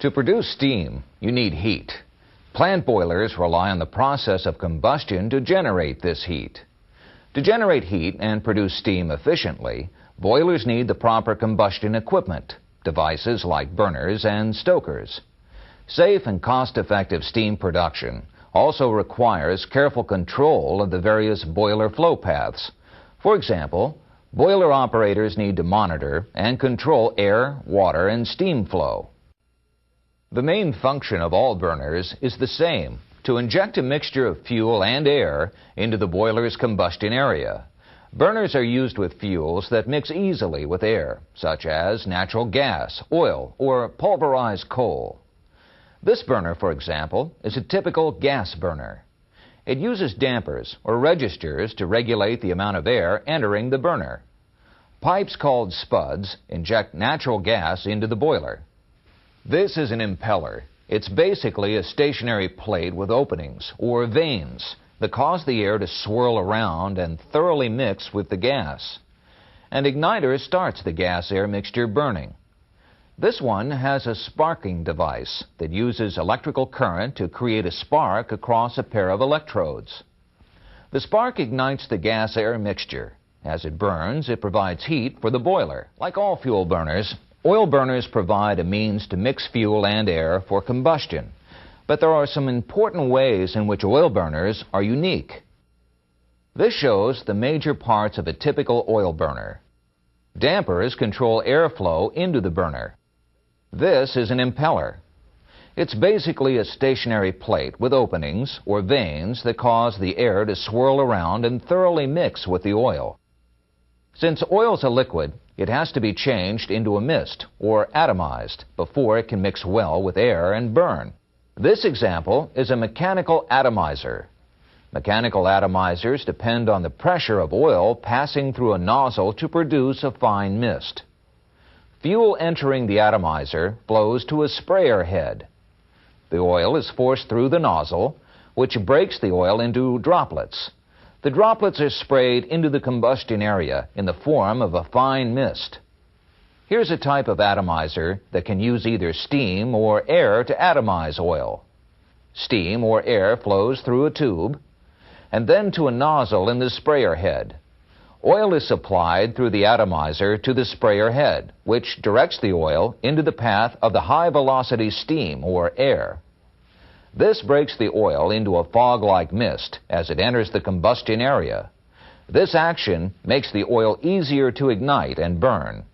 To produce steam, you need heat. Plant boilers rely on the process of combustion to generate this heat. To generate heat and produce steam efficiently, boilers need the proper combustion equipment, devices like burners and stokers. Safe and cost-effective steam production also requires careful control of the various boiler flow paths. For example, boiler operators need to monitor and control air, water, and steam flow. The main function of all burners is the same: to inject a mixture of fuel and air into the boiler's combustion area. Burners are used with fuels that mix easily with air, such as natural gas, oil, or pulverized coal. This burner, for example, is a typical gas burner. It uses dampers or registers to regulate the amount of air entering the burner. Pipes called spuds inject natural gas into the boiler. This is an impeller. It's basically a stationary plate with openings, or vanes, that cause the air to swirl around and thoroughly mix with the gas. An igniter starts the gas-air mixture burning. This one has a sparking device that uses electrical current to create a spark across a pair of electrodes. The spark ignites the gas-air mixture. As it burns, it provides heat for the boiler. Like all fuel burners, oil burners provide a means to mix fuel and air for combustion. But there are some important ways in which oil burners are unique. This shows the major parts of a typical oil burner. Dampers control airflow into the burner. This is an impeller. It's basically a stationary plate with openings or vanes that cause the air to swirl around and thoroughly mix with the oil. Since oil's a liquid, it has to be changed into a mist or atomized before it can mix well with air and burn. This example is a mechanical atomizer. Mechanical atomizers depend on the pressure of oil passing through a nozzle to produce a fine mist. Fuel entering the atomizer flows to a sprayer head. The oil is forced through the nozzle, which breaks the oil into droplets. The droplets are sprayed into the combustion area in the form of a fine mist. Here's a type of atomizer that can use either steam or air to atomize oil. Steam or air flows through a tube and then to a nozzle in the sprayer head. Oil is supplied through the atomizer to the sprayer head, which directs the oil into the path of the high-velocity steam or air. This breaks the oil into a fog-like mist as it enters the combustion area. This action makes the oil easier to ignite and burn.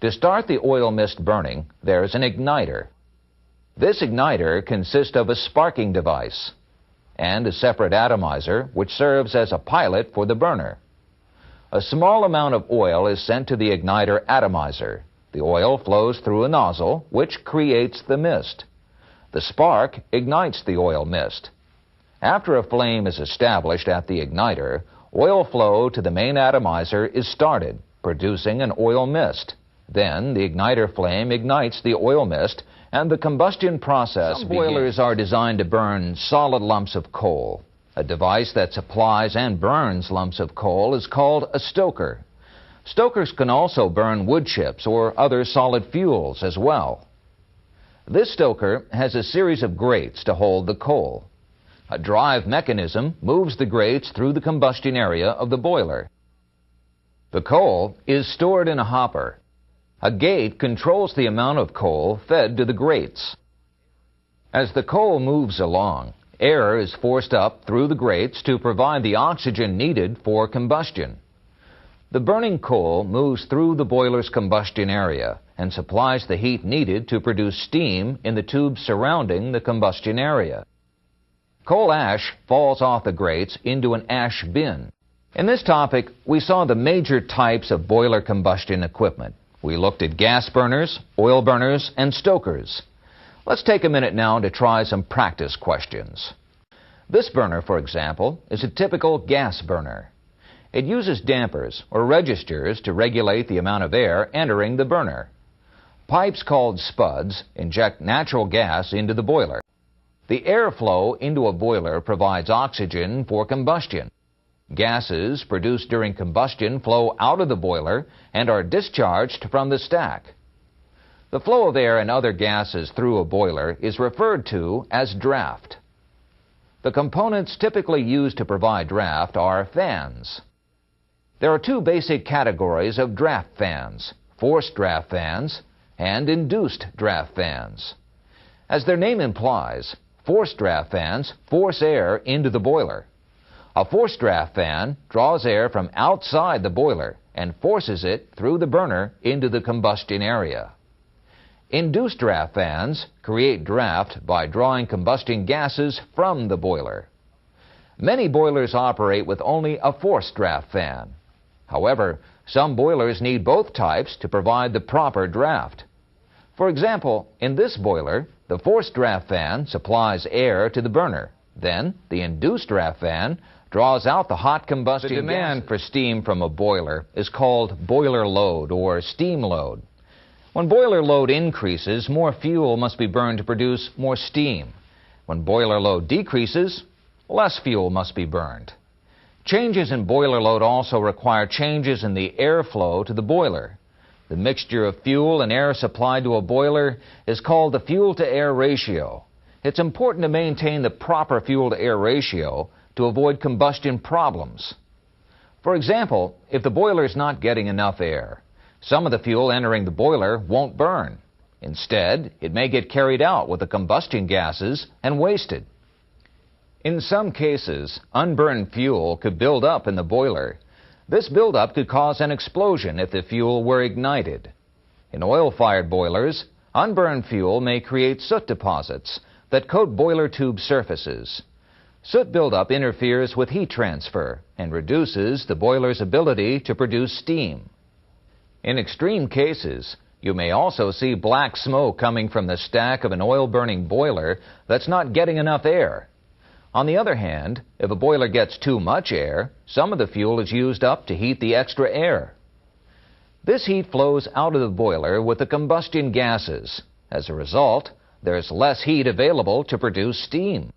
To start the oil mist burning, there's an igniter. This igniter consists of a sparking device and a separate atomizer which serves as a pilot for the burner. A small amount of oil is sent to the igniter atomizer. The oil flows through a nozzle which creates the mist. The spark ignites the oil mist. After a flame is established at the igniter, oil flow to the main atomizer is started, producing an oil mist. Then the igniter flame ignites the oil mist and the combustion process begins. Some boilers are designed to burn solid lumps of coal. A device that supplies and burns lumps of coal is called a stoker. Stokers can also burn wood chips or other solid fuels as well. This stoker has a series of grates to hold the coal. A drive mechanism moves the grates through the combustion area of the boiler. The coal is stored in a hopper. A gate controls the amount of coal fed to the grates. As the coal moves along, air is forced up through the grates to provide the oxygen needed for combustion. The burning coal moves through the boiler's combustion area and supplies the heat needed to produce steam in the tubes surrounding the combustion area. Coal ash falls off the grates into an ash bin. In this topic, we saw the major types of boiler combustion equipment. We looked at gas burners, oil burners, and stokers. Let's take a minute now to try some practice questions. This burner, for example, is a typical gas burner. It uses dampers or registers to regulate the amount of air entering the burner. Pipes called spuds inject natural gas into the boiler. The airflow into a boiler provides oxygen for combustion. Gases produced during combustion flow out of the boiler and are discharged from the stack. The flow of air and other gases through a boiler is referred to as draft. The components typically used to provide draft are fans. There are two basic categories of draft fans: forced draft fans and induced draft fans. As their name implies, forced draft fans force air into the boiler. A forced draft fan draws air from outside the boiler and forces it through the burner into the combustion area. Induced draft fans create draft by drawing combustion gases from the boiler. Many boilers operate with only a forced draft fan. However, some boilers need both types to provide the proper draft. For example, in this boiler, the forced draft fan supplies air to the burner. Then, the induced draft fan draws out the hot combustion gases. The demand for steam from a boiler is called boiler load or steam load. When boiler load increases, more fuel must be burned to produce more steam. When boiler load decreases, less fuel must be burned. Changes in boiler load also require changes in the airflow to the boiler. The mixture of fuel and air supplied to a boiler is called the fuel-to-air ratio. It's important to maintain the proper fuel-to-air ratio to avoid combustion problems. For example, if the boiler is not getting enough air, some of the fuel entering the boiler won't burn. Instead, it may get carried out with the combustion gases and wasted. In some cases, unburned fuel could build up in the boiler. This buildup could cause an explosion if the fuel were ignited. In oil-fired boilers, unburned fuel may create soot deposits that coat boiler tube surfaces. Soot buildup interferes with heat transfer and reduces the boiler's ability to produce steam. In extreme cases, you may also see black smoke coming from the stack of an oil-burning boiler that's not getting enough air. On the other hand, if a boiler gets too much air, some of the fuel is used up to heat the extra air. This heat flows out of the boiler with the combustion gases. As a result, there's less heat available to produce steam.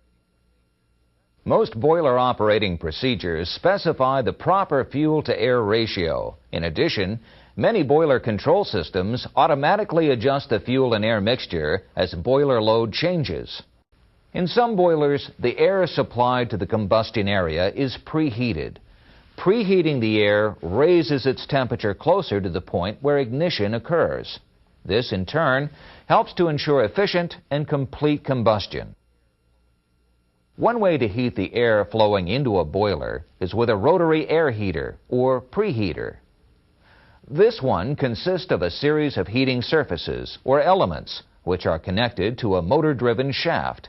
Most boiler operating procedures specify the proper fuel-to-air ratio. In addition, many boiler control systems automatically adjust the fuel and air mixture as boiler load changes. In some boilers, the air supplied to the combustion area is preheated. Preheating the air raises its temperature closer to the point where ignition occurs. This, in turn, helps to ensure efficient and complete combustion. One way to heat the air flowing into a boiler is with a rotary air heater or preheater. This one consists of a series of heating surfaces or elements which are connected to a motor-driven shaft.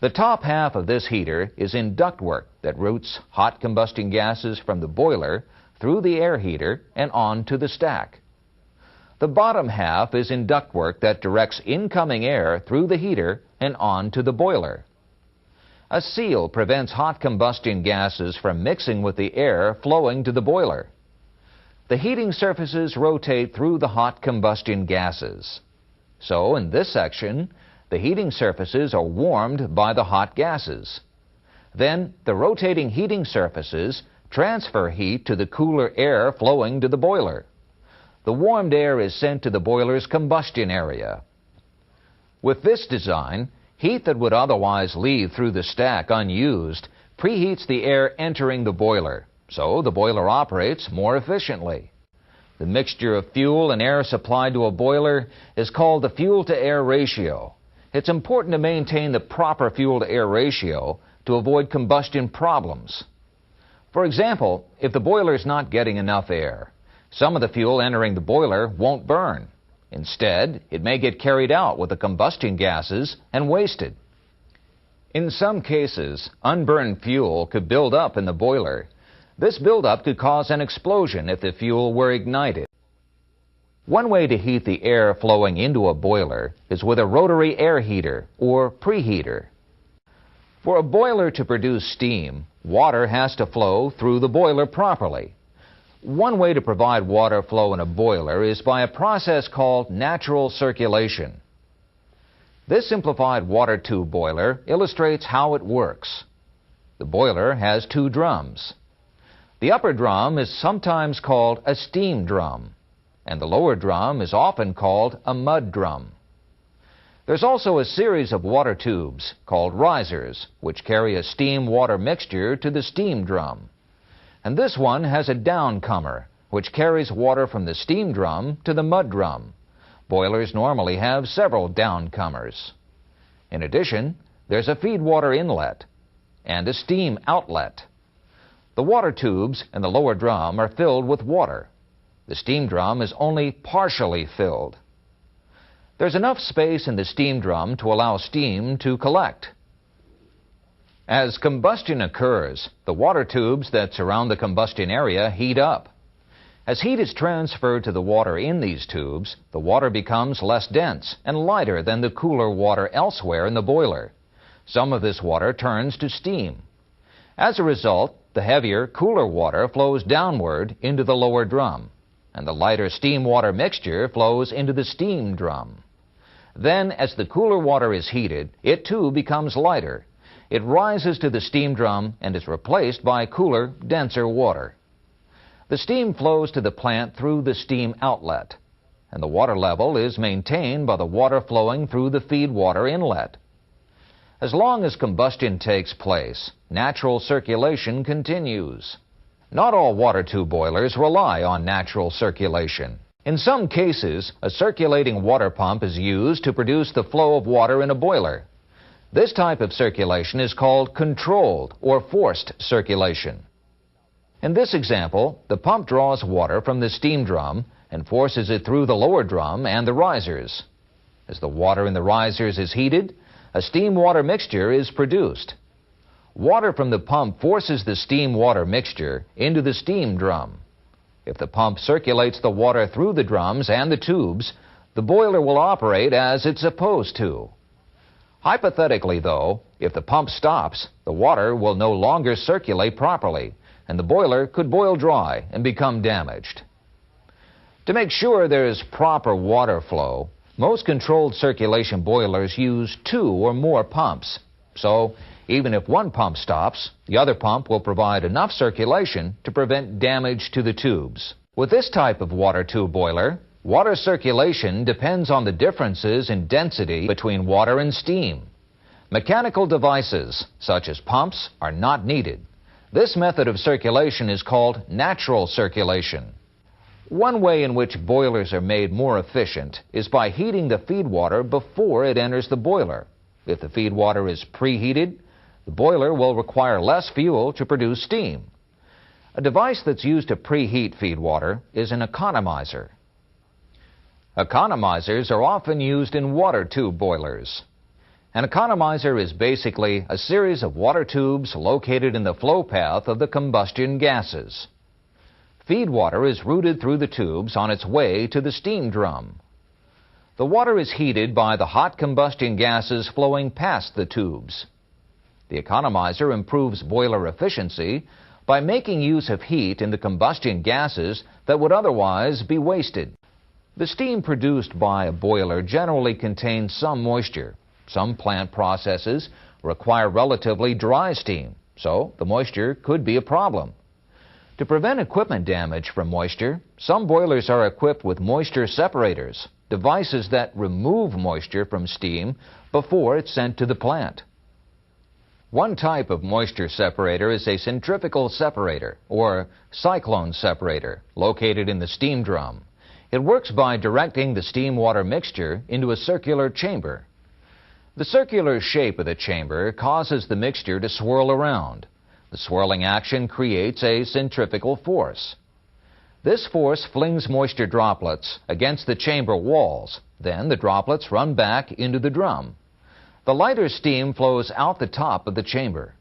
The top half of this heater is in ductwork that routes hot combustion gases from the boiler through the air heater and on to the stack. The bottom half is in ductwork that directs incoming air through the heater and on to the boiler. A seal prevents hot combustion gases from mixing with the air flowing to the boiler. The heating surfaces rotate through the hot combustion gases. So, in this section, the heating surfaces are warmed by the hot gases. Then, the rotating heating surfaces transfer heat to the cooler air flowing to the boiler. The warmed air is sent to the boiler's combustion area. With this design, heat that would otherwise leave through the stack unused preheats the air entering the boiler, so the boiler operates more efficiently. The mixture of fuel and air supplied to a boiler is called the fuel-to-air ratio. It's important to maintain the proper fuel-to-air ratio to avoid combustion problems. For example, if the boiler is not getting enough air, some of the fuel entering the boiler won't burn. Instead, it may get carried out with the combustion gases and wasted. In some cases, unburned fuel could build up in the boiler. This buildup could cause an explosion if the fuel were ignited. One way to heat the air flowing into a boiler is with a rotary air heater or preheater. For a boiler to produce steam, water has to flow through the boiler properly. One way to provide water flow in a boiler is by a process called natural circulation. This simplified water tube boiler illustrates how it works. The boiler has two drums. The upper drum is sometimes called a steam drum, and the lower drum is often called a mud drum. There's also a series of water tubes called risers, which carry a steam-water mixture to the steam drum. And this one has a downcomer, which carries water from the steam drum to the mud drum. Boilers normally have several downcomers. In addition, there's a feed water inlet and a steam outlet. The water tubes in the lower drum are filled with water. The steam drum is only partially filled. There's enough space in the steam drum to allow steam to collect. As combustion occurs, the water tubes that surround the combustion area heat up. As heat is transferred to the water in these tubes, the water becomes less dense and lighter than the cooler water elsewhere in the boiler. Some of this water turns to steam. As a result, the heavier, cooler water flows downward into the lower drum, and the lighter steam-water mixture flows into the steam drum. Then, as the cooler water is heated, it too becomes lighter. It rises to the steam drum and is replaced by cooler, denser water. The steam flows to the plant through the steam outlet, and the water level is maintained by the water flowing through the feed water inlet. As long as combustion takes place, natural circulation continues. Not all water tube boilers rely on natural circulation. In some cases, a circulating water pump is used to produce the flow of water in a boiler. This type of circulation is called controlled or forced circulation. In this example, the pump draws water from the steam drum and forces it through the lower drum and the risers. As the water in the risers is heated, a steam-water mixture is produced. Water from the pump forces the steam-water mixture into the steam drum. If the pump circulates the water through the drums and the tubes, the boiler will operate as it's supposed to. Hypothetically, though, if the pump stops, the water will no longer circulate properly, and the boiler could boil dry and become damaged. To make sure there's proper water flow, most controlled circulation boilers use 2 or more pumps. So, even if one pump stops, the other pump will provide enough circulation to prevent damage to the tubes. With this type of water tube boiler, water circulation depends on the differences in density between water and steam. Mechanical devices, such as pumps, are not needed. This method of circulation is called natural circulation. One way in which boilers are made more efficient is by heating the feed water before it enters the boiler. If the feed water is preheated, the boiler will require less fuel to produce steam. A device that's used to preheat feed water is an economizer. Economizers are often used in water tube boilers. An economizer is basically a series of water tubes located in the flow path of the combustion gases. Feed water is routed through the tubes on its way to the steam drum. The water is heated by the hot combustion gases flowing past the tubes. The economizer improves boiler efficiency by making use of heat in the combustion gases that would otherwise be wasted. The steam produced by a boiler generally contains some moisture. Some plant processes require relatively dry steam, so the moisture could be a problem. To prevent equipment damage from moisture, some boilers are equipped with moisture separators, devices that remove moisture from steam before it's sent to the plant. One type of moisture separator is a centrifugal separator, or cyclone separator, located in the steam drum. It works by directing the steam-water mixture into a circular chamber. The circular shape of the chamber causes the mixture to swirl around. The swirling action creates a centrifugal force. This force flings moisture droplets against the chamber walls. Then the droplets run back into the drum. The lighter steam flows out the top of the chamber.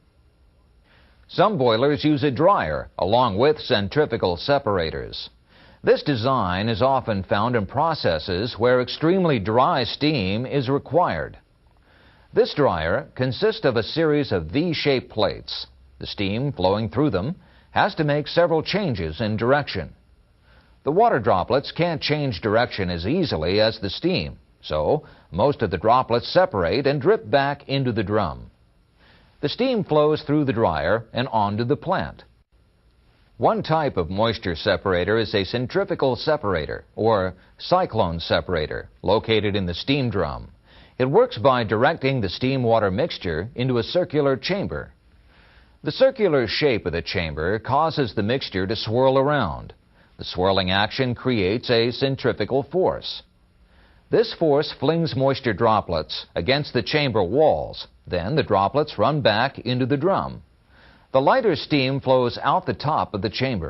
Some boilers use a dryer along with centrifugal separators. This design is often found in processes where extremely dry steam is required. This dryer consists of a series of V-shaped plates. The steam flowing through them has to make several changes in direction. The water droplets can't change direction as easily as the steam, so most of the droplets separate and drip back into the drum. The steam flows through the dryer and onto the plant. One type of moisture separator is a centrifugal separator, or cyclone separator, located in the steam drum. It works by directing the steam-water mixture into a circular chamber. The circular shape of the chamber causes the mixture to swirl around. The swirling action creates a centrifugal force. This force flings moisture droplets against the chamber walls. Then the droplets run back into the drum. The lighter steam flows out the top of the chamber.